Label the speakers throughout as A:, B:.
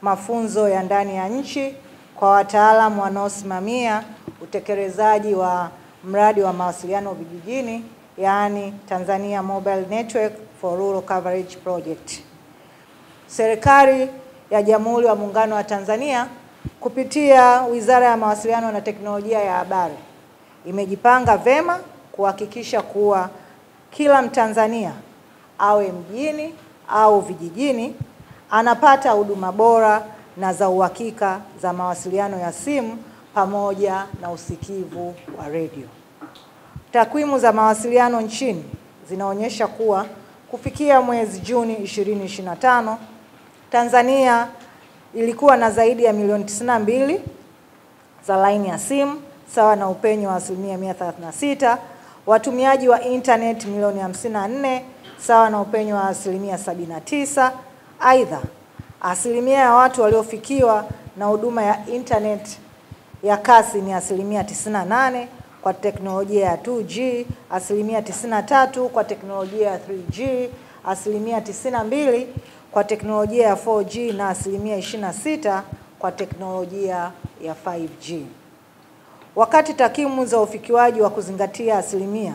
A: mafunzo ya ndani ya nchi kwa wataalamu wanaosimamia utekelezaji wa mradi wa mawasiliano vijijini, yaani Tanzania Mobile Network for Rural Coverage Project. Serikali ya Jamhuri ya Muungano wa Tanzania kupitia Wizara ya Mawasiliano na Teknolojia ya Habari imejipanga vema kuhakikisha kuwa kila Mtanzania awe mjini au vijijini anapata huduma bora na za uhakika za mawasiliano ya simu pamoja na usikivu wa redio. Takwimu za mawasiliano nchini zinaonyesha kuwa kufikia mwezi Juni 2025, Tanzania ilikuwa na zaidi ya milioni 92 za laini ya simu, sawa na upenyo wa 136%, watumiaji wa internet milioni 54, sawa na upenyo wa 79%. Aidha, asilimia ya watu waliofikiwa na huduma ya internet ya kasi ni 98% kwa teknolojia ya 2G, 93% kwa teknolojia ya 3G, 92% kwa teknolojia ya 4G na 26% kwa teknolojia ya 5G. Wakati takwimu za ufikiwaji wa kuzingatia asilimia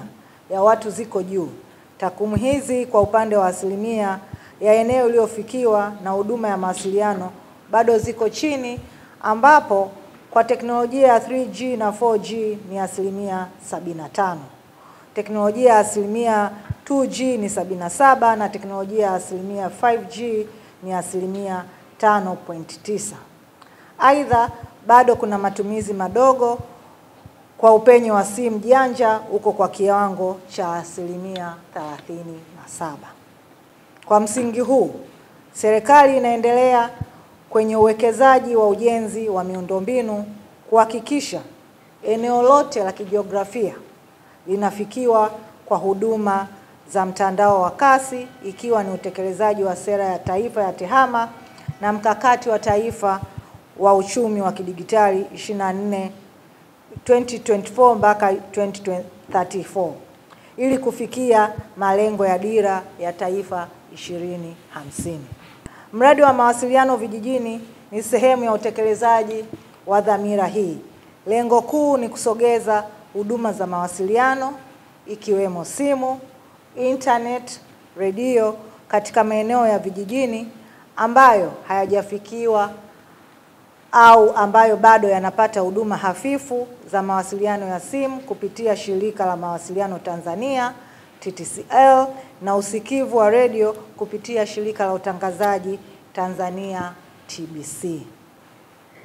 A: ya watu ziko juu, takwimu hizi kwa upande wa asilimia ya eneo iliyofikiwa na huduma ya mawasiliano bado ziko chini, ambapo kwa teknolojia ya 3G na 4G ni 75%. Teknolojia ya 2G ni 77% na teknolojia ya 5G ni 5.9%. Aidha, bado kuna matumizi madogo kwa upenyo wa simu janja uko kwa kiwango cha 37%. Kwa msingi huu, serikali inaendelea kwenye uwekezaji wa ujenzi wa miundombinu kuhakikisha eneo lote la kijiografia linafikiwa kwa huduma za mtandao wa kasi, ikiwa ni utekelezaji wa sera ya taifa ya TEHAMA na mkakati wa taifa wa uchumi wa kidigitali 2024 mpaka 2034 ili kufikia malengo ya dira ya taifa 2050. Mradi wa mawasiliano vijijini ni sehemu ya utekelezaji wa dhamira hii. Lengo kuu ni kusogeza huduma za mawasiliano ikiwemo simu, internet, redio katika maeneo ya vijijini ambayo hayajafikiwa au ambayo bado yanapata huduma hafifu za mawasiliano ya simu kupitia Shirika la Mawasiliano Tanzania TTCL na usikivu wa redio kupitia Shirika la Utangazaji Tanzania TBC.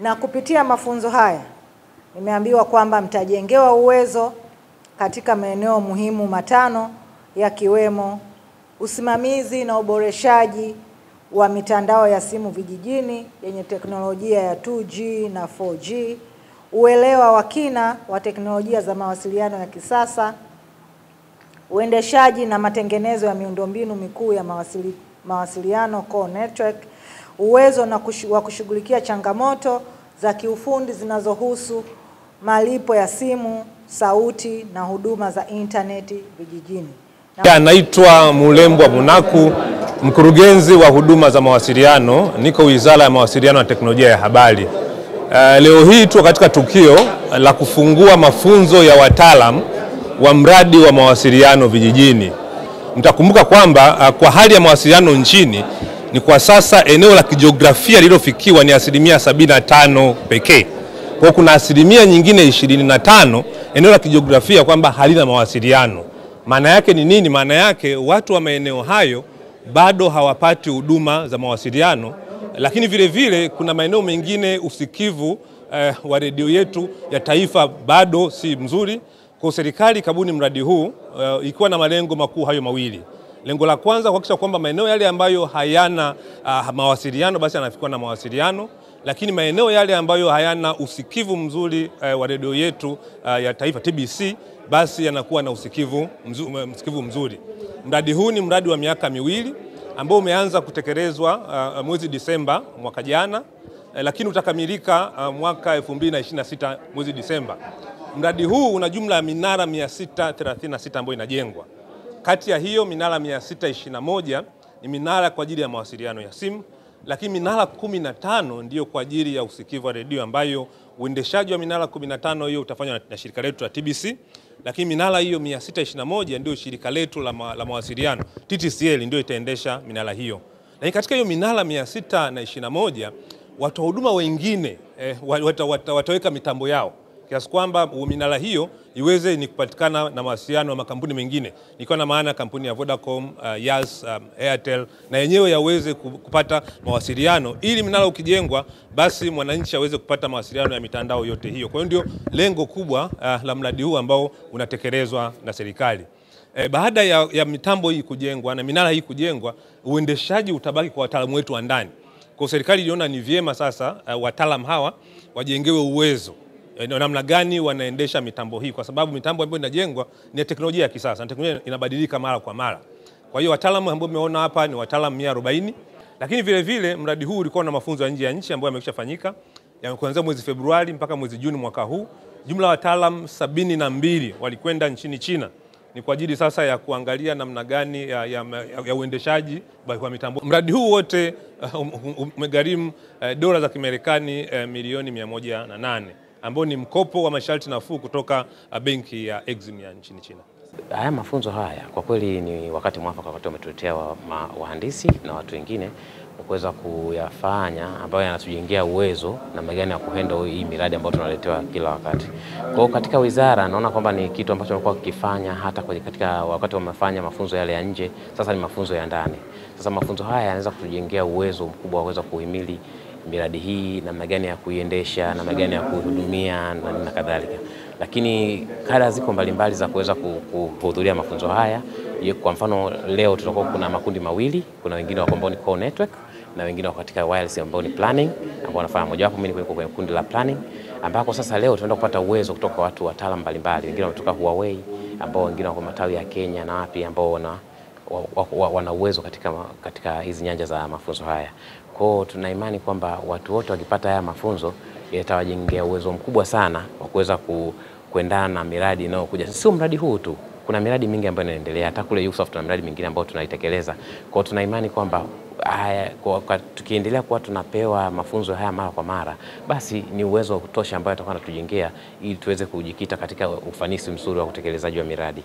A: Na kupitia mafunzo haya nimeambiwa kwamba mtajengewa uwezo katika maeneo muhimu matano yakiwemo usimamizi na uboreshaji wa mitandao ya simu vijijini yenye teknolojia ya 2G na 4G, uelewa wa kina wa teknolojia za mawasiliano ya kisasa, uendeshaji na matengenezo ya miundombinu mikuu ya mawasiliano core network, uwezo wa kushughulikia changamoto za kiufundi zinazohusu malipo ya simu, sauti na huduma za interneti vijijini.
B: Naitwa Mulembwa Munaku, mkurugenzi wa huduma za mawasiliano, niko Wizara ya Mawasiliano na Teknolojia ya Habari. Leo hii tuko katika tukio la kufungua mafunzo ya wataalamu wa mradi wa mawasiliano vijijini. Mtakumbuka kwamba kwa hali ya mawasiliano nchini ni kwa sasa eneo la kijiografia lililofikiwa ni 75% pekee. Kwa kuna asilimia nyingine 25 eneo la kijiografia kwamba halina mawasiliano. Maana yake ni nini? Maana yake watu wa maeneo hayo bado hawapati huduma za mawasiliano, lakini vile vile kuna maeneo mengine usikivu wa redio yetu ya taifa bado si mzuri. Kwa serikali kabuni mradi huu ikiwa na malengo makuu hayo mawili. Lengo la kwanza kuhakikisha kwamba maeneo yale ambayo hayana mawasiliano basi yanafikiwa na mawasiliano, lakini maeneo yale ambayo hayana usikivu mzuri wa redio yetu ya taifa TBC basi yanakuwa na usikivu mzuri. Mradi huu ni mradi wa miaka miwili ambao umeanza kutekelezwa mwezi Disemba mwaka jana, lakini utakamilika mwaka 2026 mwezi Disemba. Mradi huu una jumla ya minara 636 ambayo inajengwa. Kati ya hiyo minara 621 ni minara kwa ajili ya mawasiliano ya simu, lakini minara 15 ndiyo kwa ajili ya usikivu wa redio, ambayo uendeshaji wa minara 15 hiyo utafanywa na shirika letu la TBC, lakini minara hiyo 621 ndio shirika letu la mawasiliano TTCL ndio itaendesha minara hiyo. Na katika hiyo minara 621 watoa huduma wengine wataweka mitambo yao kiasi kwamba minara hiyo iweze ni kupatikana na mawasiliano ya makampuni mengine, nikiwa na maana kampuni ya Vodacom, Yas, Airtel, na yenyewe yaweze kupata mawasiliano, ili minara ukijengwa basi mwananchi aweze kupata mawasiliano ya mitandao yote hiyo. Kwa hiyo ndio lengo kubwa la mradi huu ambao unatekelezwa na serikali. Baada ya mitambo hii kujengwa na minara hii kujengwa, uendeshaji utabaki kwa wataalamu wetu wa ndani. Kwa serikali iliona ni vyema sasa wataalamu hawa wajengewe uwezo namna gani wanaendesha mitambo hii, kwa sababu mitambo ambayo inajengwa ni teknolojia ya kisasa na teknolojia inabadilika mara kwa mara. Kwa hiyo wataalamu ambao umeona hapa ni wataalamu 140, lakini vile vile mradi huu ulikuwa na mafunzo ya nje ya nchi ambayo yameshafanyika kuanzia mwezi Februari mpaka mwezi Juni mwaka huu. Jumla wataalamu 72 walikwenda nchini China, ni kwa ajili sasa ya kuangalia namna gani ya uendeshaji kwa mitambo. Mradi huu wote umegharimu dola za Kimarekani milioni 108, ambao ni mkopo wa masharti nafuu kutoka benki ya Exim ya nchini China.
C: Haya mafunzo haya kwa kweli ni wakati mwafaka, wakati wametuletea wahandisi na watu wengine kuweza kuyafanya, ambayo yanatujengea uwezo na magani ya kuhandle hii miradi ambayo tunaletewa kila wakati. Kwa hiyo katika wizara naona kwamba ni kitu ambacho wamekuwa kikifanya hata katika wakati wamefanya mafunzo yale ya nje, sasa ni mafunzo ya ndani. Sasa mafunzo haya yanaweza kutujengea uwezo mkubwa wa kuweza kuhimili miradi hii, namna gani ya kuiendesha, namna gani ya kuhudumia na kadhalika. Lakini kada ziko mbalimbali za kuweza kuhudhuria mafunzo haya. Kwa mfano leo tutakuwa kuna makundi mawili, kuna wengine wako ambao ni core network na wengine wako katika wireless ambao ni planning, ambao wanafanya mojawapo. Mimi niko kwenye kundi la planning, ambako sasa leo tunaenda kupata uwezo kutoka watu wataalamu mbalimbali, wengine kutoka Huawei ambao wengine wako matawi ya Kenya na wapi, ambao wana uwezo katika hizi nyanja za mafunzo haya. Kwa hiyo tuna imani kwamba watu wote wakipata haya mafunzo yatawajengea uwezo mkubwa sana wa kuweza kuendana na miradi inayokuja. Sio mradi huu tu, kuna miradi mingi ambayo inaendelea, hata kule USAF tuna miradi mingine ambayo tunaitekeleza. Kwa hiyo tuna imani kwamba tukiendelea kuwa tunapewa mafunzo haya mara kwa mara, basi ni uwezo wa kutosha ambao atakuwa anatujengea ili tuweze kujikita katika ufanisi mzuri wa utekelezaji wa miradi.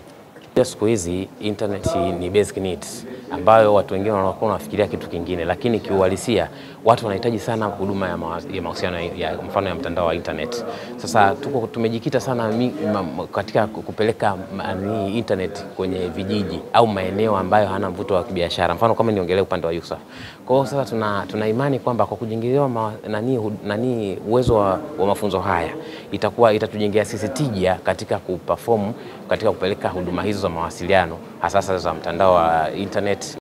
C: Siku hizi internet ni basic needs ambayo watu wengine wanakuwa wanafikiria kitu kingine, lakini kiuhalisia watu wanahitaji sana huduma ya mahusiano ya mfano ya mtandao wa internet. Sasa tumejikita sana katika kupeleka internet kwenye vijiji au maeneo ambayo hana mvuto wa kibiashara. Mfano kama niongelee upande wa USAF. Kwa hiyo sasa tuna imani kwamba kwa kujengelewa uwezo wa mafunzo haya itatujengea sisi tija katika kuperform, katika kupeleka huduma hizo za mawasiliano hasa za mtandao wa internet.